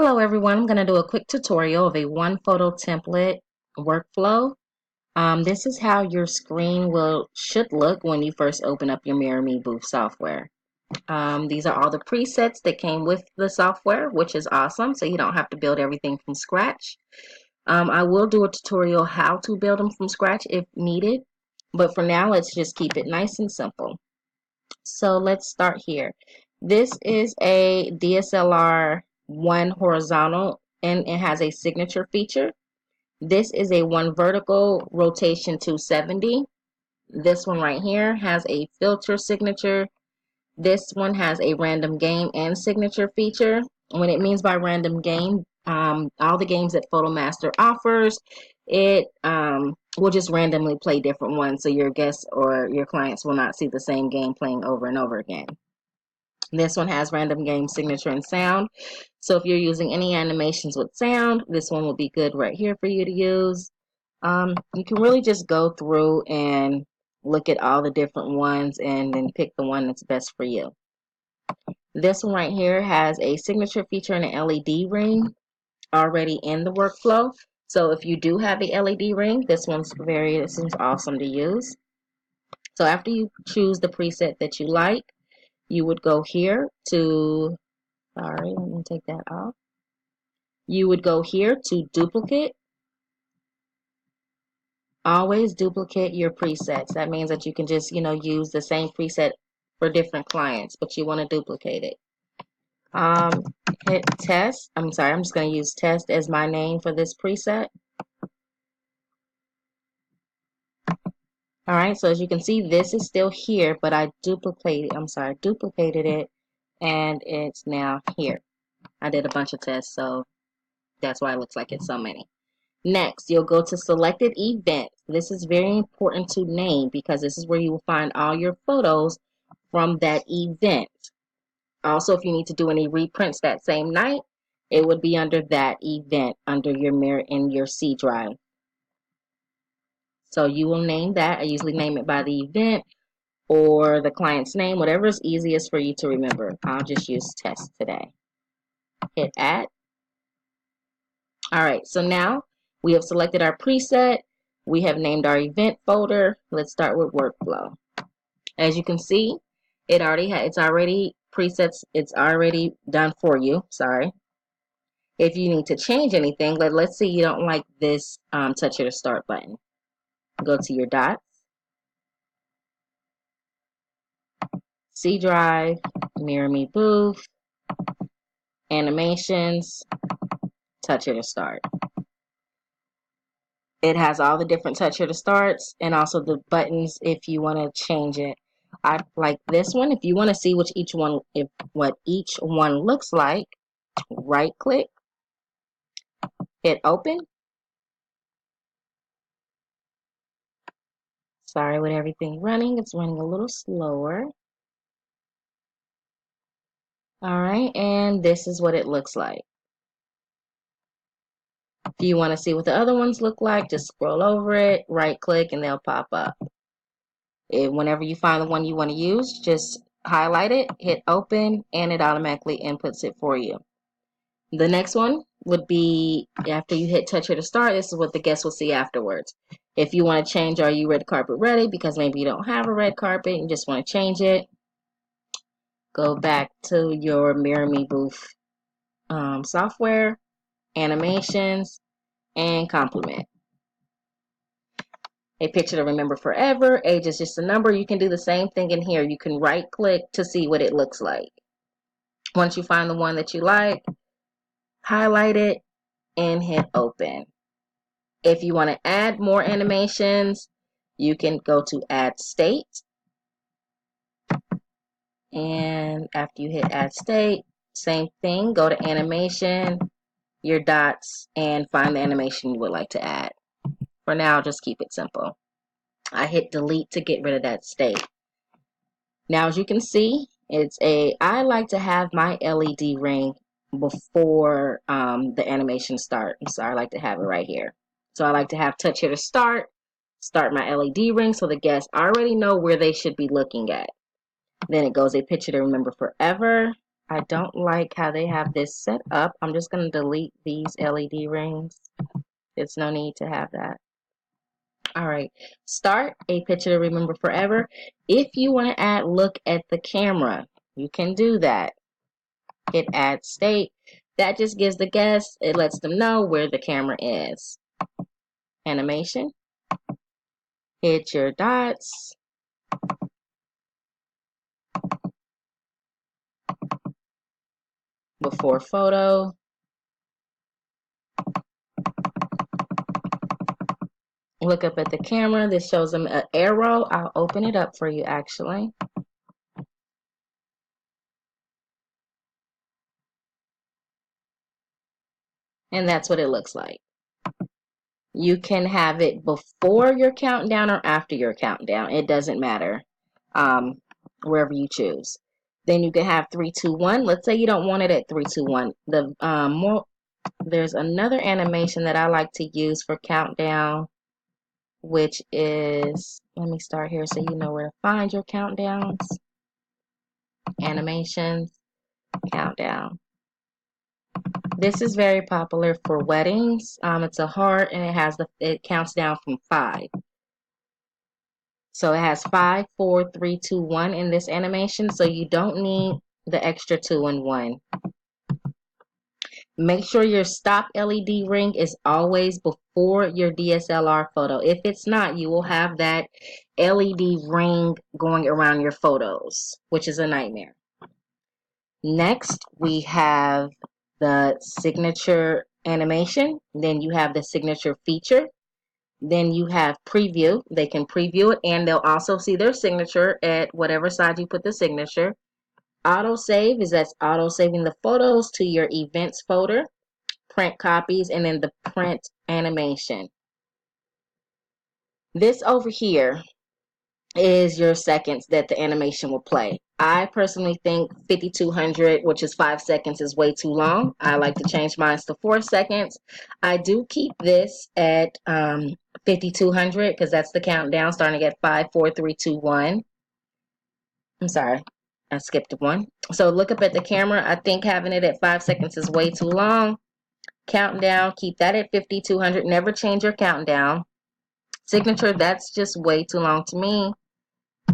Hello everyone, I'm going to do a quick tutorial of a one photo template workflow. This is how your screen should look when you first open up your Mirror Me Booth software. These are all the presets that came with the software, which is awesome, so you don't have to build everything from scratch. I will do a tutorial how to build them from scratch if needed, but for now let's just keep it nice and simple. So let's start here. This is a DSLR one horizontal and it has a signature feature. This is a one vertical rotation 270. This one right here has a filter signature. This one has a random game and signature feature. What it means by random game, all the games that PhotoMaster offers, it will just randomly play different ones, so your guests or your clients will not see the same game playing over and over again. This one has random game signature and sound. So if you're using any animations with sound, this one will be good right here for you to use. You can really just go through and look at all the different ones and then pick the one that's best for you. This one right here has a signature feature and an LED ring already in the workflow. So if you do have a LED ring, this one's awesome to use. So after you choose the preset that you like, you would go here to, sorry, let me take that off. You would go here to duplicate. Always duplicate your presets. That means that you can just, use the same preset for different clients, but you want to duplicate it. Hit test. I'm sorry, I'm just going to use test as my name for this preset. All right, so as you can see, this is still here, but I duplicated it, and it's now here. I did a bunch of tests, so that's why it looks like it's so many. Next, you'll go to selected events. This is very important to name because this is where you will find all your photos from that event. Also, if you need to do any reprints that same night, it would be under that event, under your mirror in your C drive. So you will name that. I usually name it by the event or the client's name, whatever is easiest for you to remember. I'll just use test today. Hit add. All right, so now we have selected our preset. We have named our event folder. Let's start with workflow. As you can see, it's already presets. It's already done for you. Sorry. If you need to change anything, let's say you don't like this touch here to start button. Go to your dots, C drive, Mirror Me Booth, animations, touch here to start. It has all the different touch here to starts and also the buttons if you want to change it. I like this one. If you want to see what each one looks like, right click, hit open. Sorry with everything running, it's running a little slower. All right, and this is what it looks like. If you want to see what the other ones look like, just scroll over it, right click, and they'll pop up. Whenever you find the one you want to use, just highlight it, hit open, and it automatically inputs it for you. The next one would be after you hit touch here to start, this is what the guests will see afterwards. If you want to change, are you red carpet ready? Because maybe you don't have a red carpet, you just want to change it. Go back to your Mirror Me Booth software, animations, and complement. A picture to remember forever. Age is just a number. You can do the same thing in here. You can right click to see what it looks like. Once you find the one that you like, highlight it and hit open. If you want to add more animations, you can go to add state. And after you hit add state, same thing, go to animation, your dots, and find the animation you would like to add. For now, just keep it simple. I hit delete to get rid of that state. Now, as you can see, I like to have my LED ring before the animation start. So I like to have it right here. So I like to have touch here to start my LED ring so the guests already know where they should be looking at. Then it goes a picture to remember forever. I don't like how they have this set up. I'm just going to delete these LED rings. There's no need to have that. All right, start a picture to remember forever. If you want to add look at the camera, you can do that. Hit add state. That just gives the guest, it lets them know where the camera is. Animation. Hit your dots. Before photo. Look up at the camera. This shows them an arrow. I'll open it up for you actually. And that's what it looks like. You can have it before your countdown or after your countdown. It doesn't matter. Wherever you choose. Then you can have 3, 2, 1. Let's say you don't want it at 3, 2, 1. There's another animation that I like to use for countdown, which is, let me start here so you know where to find your countdowns. Animations, countdown. This is very popular for weddings. It's a heart and it counts down from 5. So it has 5, 4, 3, 2, 1 in this animation. So you don't need the extra 2 and 1. Make sure your stop LED ring is always before your DSLR photo. If it's not, you will have that LED ring going around your photos, which is a nightmare. Next, we have the signature animation. Then you have the signature feature. Then you have preview. They can preview it and they'll also see their signature at whatever side you put the signature. Autosave is that's auto saving the photos to your events folder. Print copies, and then the print animation. This over here is your seconds that the animation will play. I personally think 5200, which is 5 seconds, is way too long. I like to change mine to 4 seconds. I do keep this at 5200 because that's the countdown starting at 5, 4, 3, 2, 1. I'm sorry, I skipped 1. So look up at the camera. I think having it at 5 seconds is way too long. Countdown, keep that at 5200. Never change your countdown. Signature, that's just way too long to me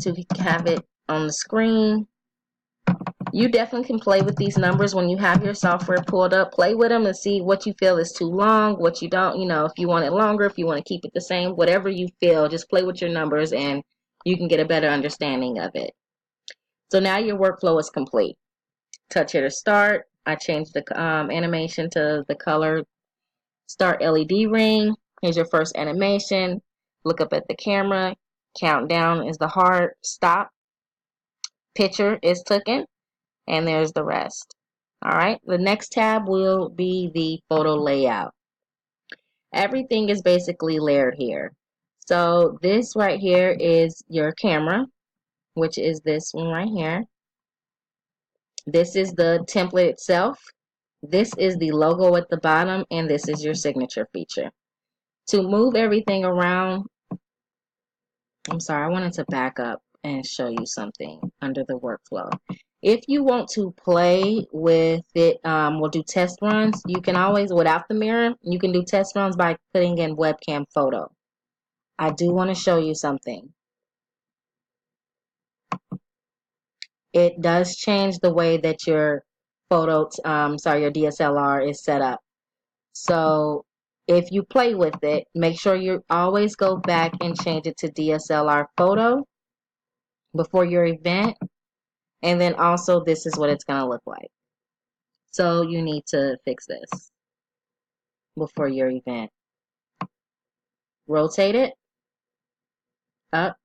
to have it on the screen. You definitely can play with these numbers when you have your software pulled up. Play with them and see what you feel is too long, what you don't, if you want it longer, if you want to keep it the same, whatever you feel, just play with your numbers and you can get a better understanding of it. So now your workflow is complete. Touch here to start. I changed the animation to the color. Start LED ring. Here's your first animation. Look up at the camera. Countdown is the heart. Stop. Picture is taken. And there's the rest. All right. The next tab will be the photo layout. Everything is basically layered here. So this right here is your camera, which is this one right here. This is the template itself. This is the logo at the bottom, and this is your signature feature. To move everything around, I'm sorry, I wanted to back up and show you something under the workflow. If you want to play with it, we'll do test runs. You can always, without the mirror, you can do test runs by putting in webcam photo. I do want to show you something. It does change the way that your your DSLR is set up. So if you play with it, make sure you always go back and change it to DSLR photo before your event. And then also this is what it's going to look like. So you need to fix this before your event. Rotate it up.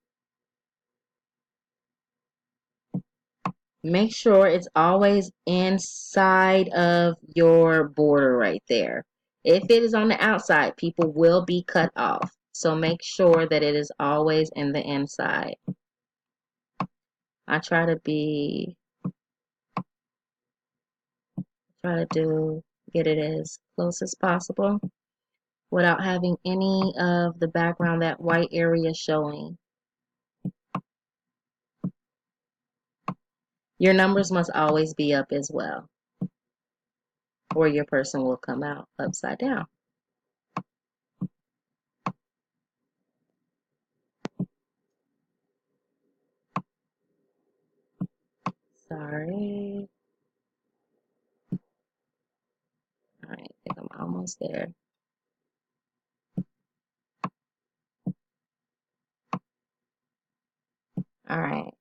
Make sure it's always inside of your border right there. If it is on the outside, people will be cut off. So make sure that it is always in the inside. I try to get it as close as possible without having any of the background, that white area showing. Your numbers must always be up as well, or your person will come out upside down. Sorry. All right, I think I'm almost there. All right.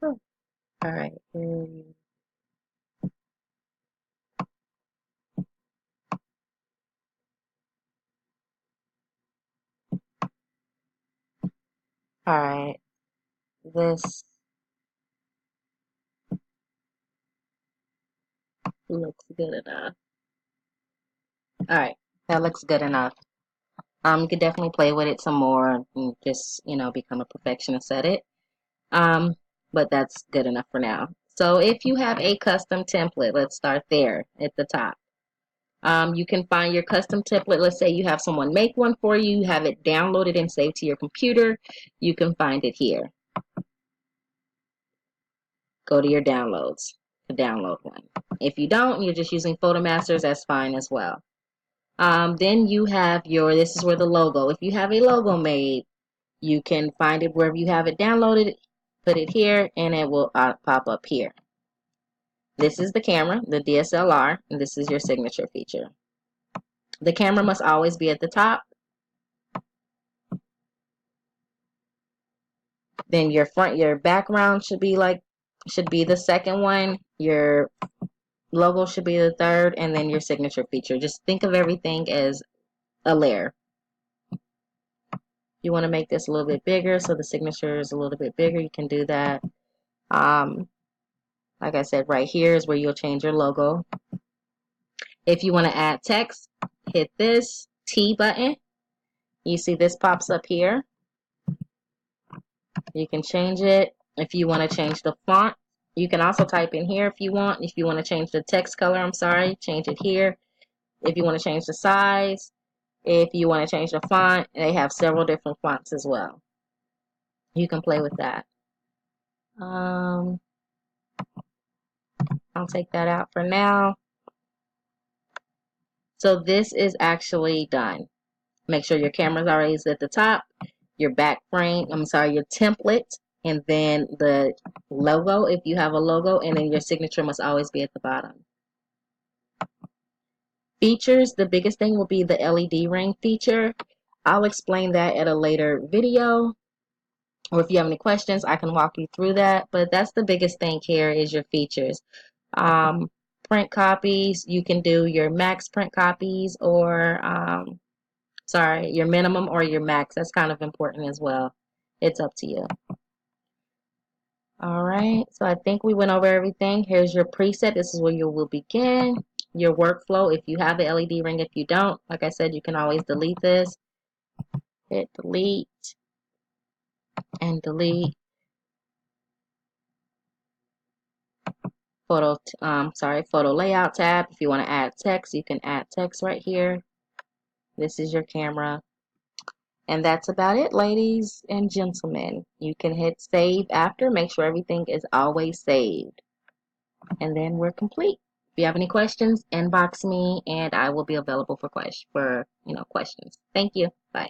Oh, all right. All right. This looks good enough. All right. That looks good enough. You could definitely play with it some more and just, become a perfectionist at it. Um, but that's good enough for now. So if you have a custom template, let's start there at the top. You can find your custom template. Let's say you have someone make one for you, you have it downloaded and saved to your computer. You can find it here. Go to your downloads to download one. If you don't, you're just using PhotoMasters, that's fine as well. Then you have this is where the logo, if you have a logo made, you can find it wherever you have it downloaded, put it here, and it will pop up here. This is the camera, the DSLR, and this is your signature feature. The camera must always be at the top. Then your background should be the second one. Your logo should be the third, and then your signature feature. Just think of everything as a layer. You want to make this a little bit bigger, so the signature is a little bit bigger. You can do that. Like I said, right here is where you'll change your logo. If you want to add text, hit this T button. You see this pops up here. You can change it. If you want to change the font, you can also type in here if you want. If you want to change the text color, change it here. If you want to change the size, if you want to change the font, they have several different fonts as well. You can play with that. I'll take that out for now. So this is actually done. Make sure your camera's always at the top, your back frame, your template, and then the logo, if you have a logo, and then your signature must always be at the bottom. Features, the biggest thing will be the LED ring feature. I'll explain that at a later video, or if you have any questions, I can walk you through that, but that's the biggest thing here is your features. Print copies, you can do your max print copies or your minimum or your max. That's kind of important as well. It's up to you. All right, so I think we went over everything. Here's your preset. This is where you will begin. Your workflow, if you have the LED ring. If you don't, like I said, you can always delete this. Hit delete and delete. Photo layout tab. If you want to add text, you can add text right here. This is your camera. And that's about it, ladies and gentlemen. You can hit save after. Make sure everything is always saved. And then we're complete. If you have any questions, inbox me and I will be available for questions. Thank you. Bye.